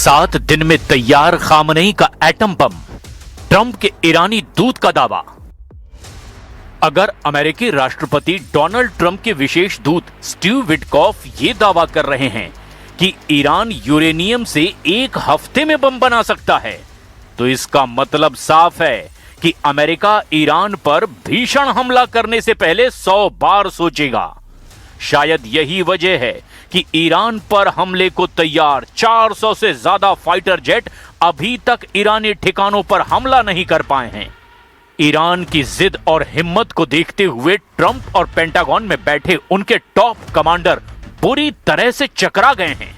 7 दिन में तैयार खामनेई का एटम बम, ट्रंप के ईरानी दूत का दावा। अगर अमेरिकी राष्ट्रपति डोनाल्ड ट्रंप के विशेष दूत स्टीव विटकॉफ ये दावा कर रहे हैं कि ईरान यूरेनियम से 1 हफ्ते में बम बना सकता है, तो इसका मतलब साफ है कि अमेरिका ईरान पर भीषण हमला करने से पहले 100 बार सोचेगा। शायद यही वजह है कि ईरान पर हमले को तैयार 400 से ज्यादा फाइटर जेट अभी तक ईरानी ठिकानों पर हमला नहीं कर पाए हैं। ईरान की जिद और हिम्मत को देखते हुए ट्रंप और पेंटागन में बैठे उनके टॉप कमांडर बुरी तरह से चकरा गए हैं।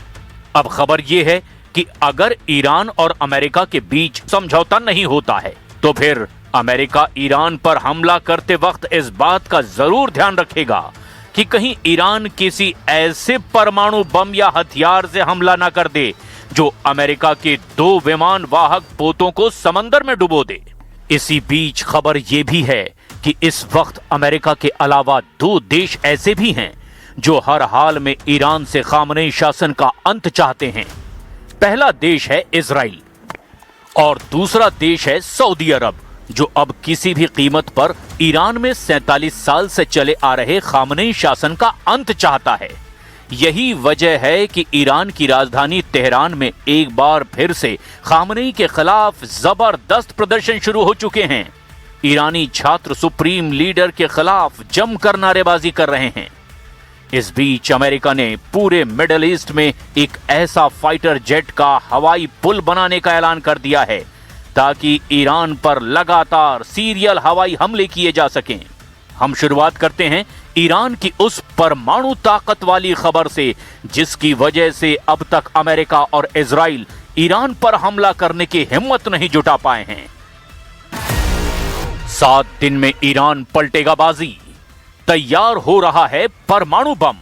अब खबर यह है कि अगर ईरान और अमेरिका के बीच समझौता नहीं होता है, तो फिर अमेरिका ईरान पर हमला करते वक्त इस बात का जरूर ध्यान रखेगा कि कहीं ईरान किसी ऐसे परमाणु बम या हथियार से हमला ना कर दे जो अमेरिका के 2 विमान वाहक पोतों को समंदर में डुबो दे। इसी बीच खबर यह भी है कि इस वक्त अमेरिका के अलावा 2 देश ऐसे भी हैं जो हर हाल में ईरान से खामनेई शासन का अंत चाहते हैं। पहला देश है इजराइल और दूसरा देश है सऊदी अरब, जो अब किसी भी कीमत पर ईरान में 47 साल से चले आ रहे खामनेई शासन का अंत चाहता है। यही वजह है कि ईरान की राजधानी तेहरान में एक बार फिर से खामनेई के खिलाफ जबरदस्त प्रदर्शन शुरू हो चुके हैं। ईरानी छात्र सुप्रीम लीडर के खिलाफ जमकर नारेबाजी कर रहे हैं। इस बीच अमेरिका ने पूरे मिडिल ईस्ट में एक ऐसा फाइटर जेट का हवाई पुल बनाने का ऐलान कर दिया है ताकि ईरान पर लगातार सीरियल हवाई हमले किए जा सकें। हम शुरुआत करते हैं ईरान की उस परमाणु ताकत वाली खबर से जिसकी वजह से अब तक अमेरिका और इजराइल ईरान पर हमला करने की हिम्मत नहीं जुटा पाए हैं। 7 दिन में ईरान पलटेगा बाजी, तैयार हो रहा है परमाणु बम।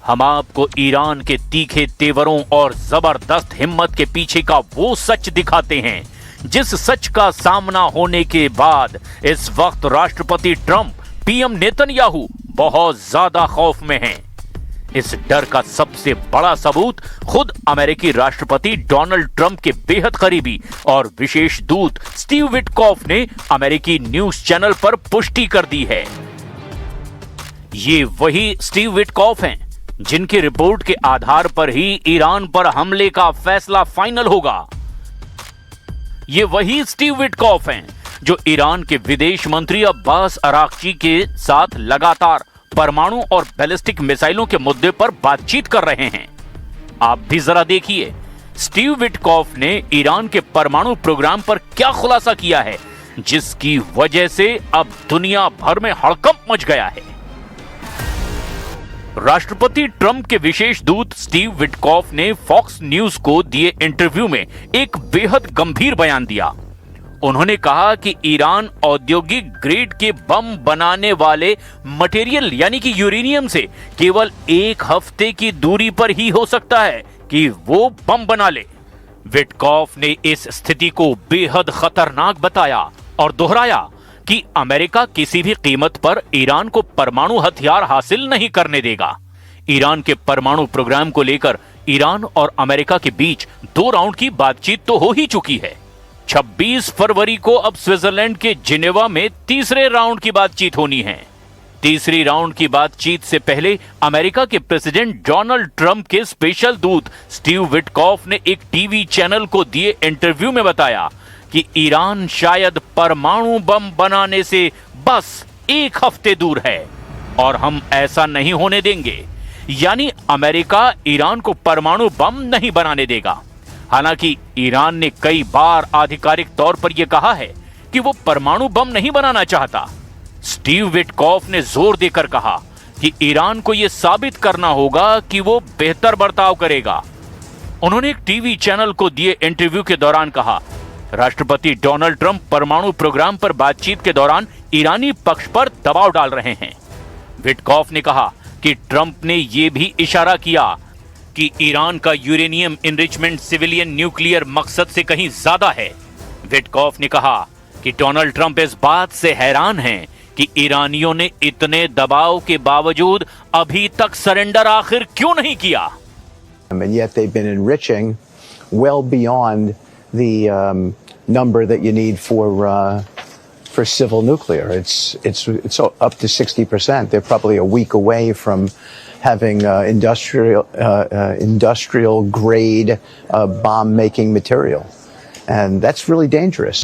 हम आपको ईरान के तीखे तेवरों और जबरदस्त हिम्मत के पीछे का वो सच दिखाते हैं जिस सच का सामना होने के बाद इस वक्त राष्ट्रपति ट्रंप, पीएम नेतन्याहू बहुत ज्यादा खौफ में हैं। इस डर का सबसे बड़ा सबूत खुद अमेरिकी राष्ट्रपति डोनाल्ड ट्रंप के बेहद करीबी और विशेष दूत स्टीव विटकॉफ ने अमेरिकी न्यूज चैनल पर पुष्टि कर दी है। ये वही स्टीव विटकॉफ हैं जिनकी रिपोर्ट के आधार पर ही ईरान पर हमले का फैसला फाइनल होगा। ये वही स्टीव विटकॉफ हैं जो ईरान के विदेश मंत्री अब्बास अराक्ची के साथ लगातार परमाणु और बैलिस्टिक मिसाइलों के मुद्दे पर बातचीत कर रहे हैं। आप भी जरा देखिए स्टीव विटकॉफ ने ईरान के परमाणु प्रोग्राम पर क्या खुलासा किया है जिसकी वजह से अब दुनिया भर में हड़कंप मच गया है। राष्ट्रपति ट्रंप के विशेष दूत स्टीव विटकॉफ ने फॉक्स न्यूज को दिए इंटरव्यू में एक बेहद गंभीर बयान दिया। उन्होंने कहा कि ईरान औद्योगिक ग्रेड के बम बनाने वाले मटेरियल यानी कि यूरेनियम से केवल 1 हफ्ते की दूरी पर ही हो सकता है कि वो बम बना ले। विटकॉफ ने इस स्थिति को बेहद खतरनाक बताया और दोहराया कि अमेरिका किसी भी कीमत पर ईरान को परमाणु हथियार हासिल नहीं करने देगा। ईरान के परमाणु प्रोग्राम को लेकर ईरान और अमेरिका के बीच 2 राउंड की बातचीत तो हो ही चुकी है। 26 फरवरी को अब स्विट्जरलैंड के जिनेवा में तीसरे राउंड की बातचीत होनी है। तीसरी राउंड की बातचीत से पहले अमेरिका के प्रेसिडेंट डोनाल्ड ट्रंप के स्पेशल दूत स्टीव विटकॉफ ने एक टीवी चैनल को दिए इंटरव्यू में बताया कि ईरान शायद परमाणु बम बनाने से बस 1 हफ्ते दूर है और हम ऐसा नहीं होने देंगे। यानी अमेरिका ईरान को परमाणु बम नहीं बनाने देगा। हालांकि ईरान ने कई बार आधिकारिक तौर पर यह कहा है कि वो परमाणु बम नहीं बनाना चाहता। स्टीव विटकॉफ ने जोर देकर कहा कि ईरान को यह साबित करना होगा कि वो बेहतर बर्ताव करेगा। उन्होंने एक टीवी चैनल को दिए इंटरव्यू के दौरान कहा, राष्ट्रपति डोनाल्ड ट्रंप परमाणु प्रोग्राम पर बातचीत के दौरान ईरानी पक्ष पर दबाव डाल रहे हैं। विटकॉफ ने कहा कि ट्रंप ने यह भी इशारा किया कि ईरान का यूरेनियम एनरिचमेंट सिविलियन न्यूक्लियर मकसद से कहीं ज्यादा है। विटकॉफ ने कहा कि डोनाल्ड ट्रंप इस बात से हैरान हैं कि ईरानियों ने इतने दबाव के बावजूद अभी तक सरेंडर आखिर क्यों नहीं किया। And yet they've been enriching well beyond the number that you need for civil nuclear. It's up to 60%. They're probably a week away from having industrial grade bomb making material, and that's really dangerous.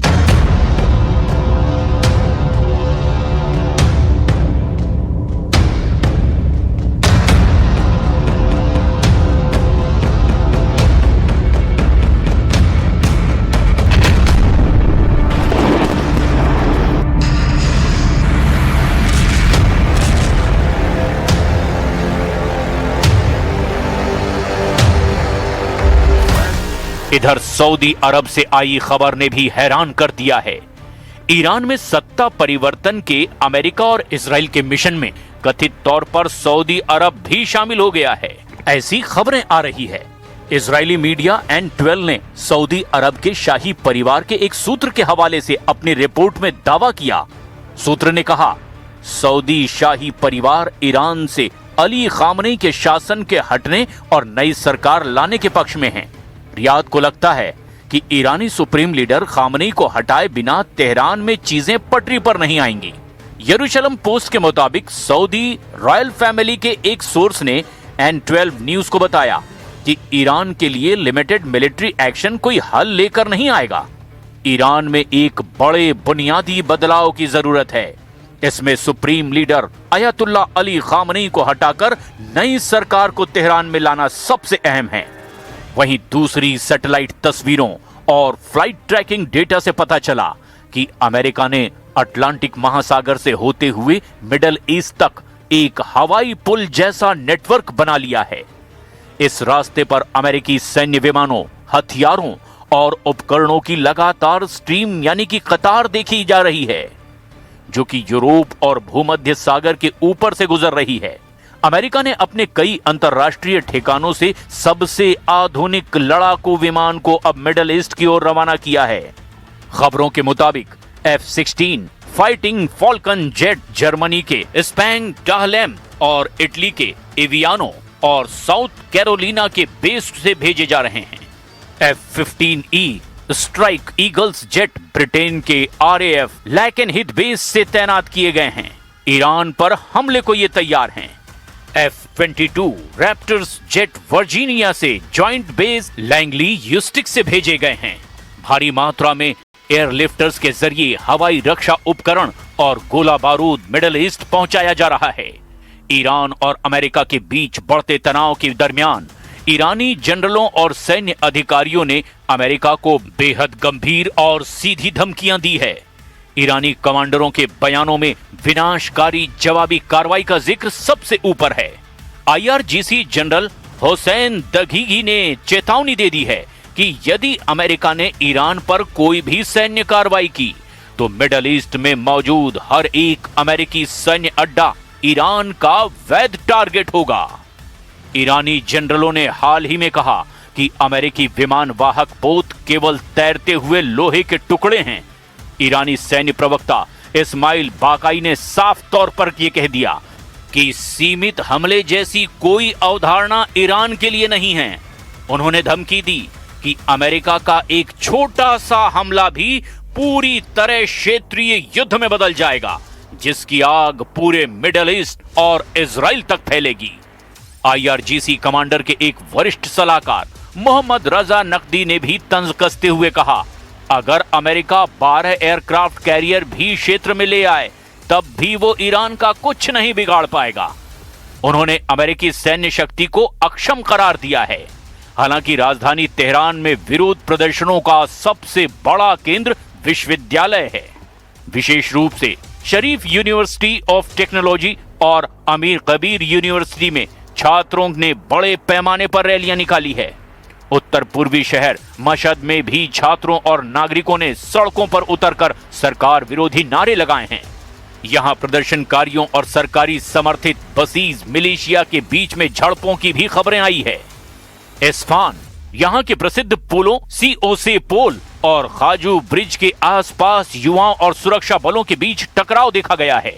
इधर Saudi अरब से आई खबर ने भी हैरान कर दिया है। Iran में सत्ता परिवर्तन के अमेरिका और इजराइल के मिशन में कथित तौर पर सऊदी अरब भी शामिल हो गया है, ऐसी खबरें आ रही है। इजरायली मीडिया N12 ने सऊदी अरब के शाही परिवार के एक सूत्र के हवाले से अपनी रिपोर्ट में दावा किया। सूत्र ने कहा, सऊदी शाही परिवार ईरान से अली खामनेई के शासन के हटने और नई सरकार लाने के पक्ष में है। रियाद को लगता है कि ईरानी सुप्रीम लीडर खामनेई को हटाए बिना तेहरान में चीजें पटरी पर नहीं आएंगी। यरूशलेम पोस्ट के मुताबिक सऊदी रॉयल फैमिली के एक सोर्स ने N12 न्यूज को बताया कि ईरान के लिए लिमिटेड मिलिट्री एक्शन कोई हल लेकर नहीं आएगा। ईरान में एक बड़े बुनियादी बदलाव की जरूरत है। इसमें सुप्रीम लीडर अयतुल्ला अली खामनेई को हटाकर नई सरकार को तेहरान में लाना सबसे अहम है। वहीं दूसरी सैटेलाइट तस्वीरों और फ्लाइट ट्रैकिंग डेटा से पता चला कि अमेरिका ने अटलांटिक महासागर से होते हुए मिडल ईस्ट तक एक हवाई पुल जैसा नेटवर्क बना लिया है। इस रास्ते पर अमेरिकी सैन्य विमानों, हथियारों और उपकरणों की लगातार स्ट्रीम यानी कि कतार देखी जा रही है, जो कि यूरोप और भूमध्य सागर के ऊपर से गुजर रही है। अमेरिका ने अपने कई अंतर्राष्ट्रीय ठिकानों से सबसे आधुनिक लड़ाकू विमान को अब मिडल ईस्ट की ओर रवाना किया है। खबरों के मुताबिक F-16 fighting Falcon jet Germany के स्पैंग डाहलेम और इटली के एवियानो और साउथ कैरोलिना के बेस से भेजे जा रहे हैं। F-15E strike eagles jet Britain के RAF लैकेनहिथ बेस से तैनात किए गए हैं। ईरान पर हमले को ये तैयार हैं। F-22 रैप्टर्स जेट वर्जीनिया से जॉइंट बेस लैंगली यूस्टिक से भेजे गए हैं। भारी मात्रा में एयरलिफ्टर्स के जरिए हवाई रक्षा उपकरण और गोला बारूद मिडल ईस्ट पहुंचाया जा रहा है। ईरान और अमेरिका के बीच बढ़ते तनाव के दरमियान ईरानी जनरलों और सैन्य अधिकारियों ने अमेरिका को बेहद गंभीर और सीधी धमकियां दी है। ईरानी कमांडरों के बयानों में विनाशकारी जवाबी कार्रवाई का जिक्र सबसे ऊपर है। IRGC जनरल हुसैन दघीगी ने चेतावनी दे दी है कि यदि अमेरिका ने ईरान पर कोई भी सैन्य कार्रवाई की तो मिडल ईस्ट में मौजूद हर एक अमेरिकी सैन्य अड्डा ईरान का वैध टारगेट होगा। ईरानी जनरलों ने हाल ही में कहा कि अमेरिकी विमान वाहक पोत केवल तैरते हुए लोहे के टुकड़े हैं। ईरानी सैन्य प्रवक्ता इस्माइल बाकाई ने साफ तौर पर यह कह दिया कि सीमित हमले जैसी कोई अवधारणा ईरान के लिए नहीं है। उन्होंने धमकी दी कि अमेरिका का एक छोटा सा हमला भी पूरी तरह क्षेत्रीय युद्ध में बदल जाएगा, जिसकी आग पूरे मिडल ईस्ट और इजराइल तक फैलेगी। IRGC कमांडर के एक वरिष्ठ सलाहकार मोहम्मद रजा नकदी ने भी तंज कसते हुए कहा, अगर अमेरिका 12 एयरक्राफ्ट कैरियर भी क्षेत्र में ले आए तब भी वो ईरान का कुछ नहीं बिगाड़ पाएगा। उन्होंने अमेरिकी सैन्य शक्ति को अक्षम करार दिया है। हालांकि राजधानी तेहरान में विरोध प्रदर्शनों का सबसे बड़ा केंद्र विश्वविद्यालय है। विशेष रूप से शरीफ यूनिवर्सिटी ऑफ टेक्नोलॉजी और अमीर कबीर यूनिवर्सिटी में छात्रों ने बड़े पैमाने पर रैलियां निकाली है। उत्तर पूर्वी शहर मशहद में भी छात्रों और नागरिकों ने सड़कों पर उतरकर सरकार विरोधी नारे लगाए हैं। यहां प्रदर्शनकारियों और सरकारी समर्थित बसीज मिलिशिया के बीच में झड़पों की भी खबरें आई है। इस्फान, यहां के प्रसिद्ध पुलों COC पोल और खाजू ब्रिज के आसपास युवाओं और सुरक्षा बलों के बीच टकराव देखा गया है।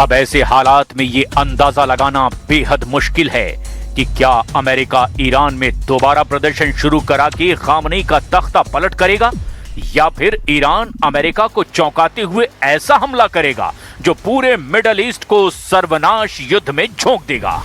अब ऐसे हालात में ये अंदाजा लगाना बेहद मुश्किल है कि क्या अमेरिका ईरान में दोबारा प्रदर्शन शुरू करा के खामनेई का तख्ता पलट करेगा या फिर ईरान अमेरिका को चौंकाते हुए ऐसा हमला करेगा जो पूरे मिडल ईस्ट को सर्वनाश युद्ध में झोंक देगा।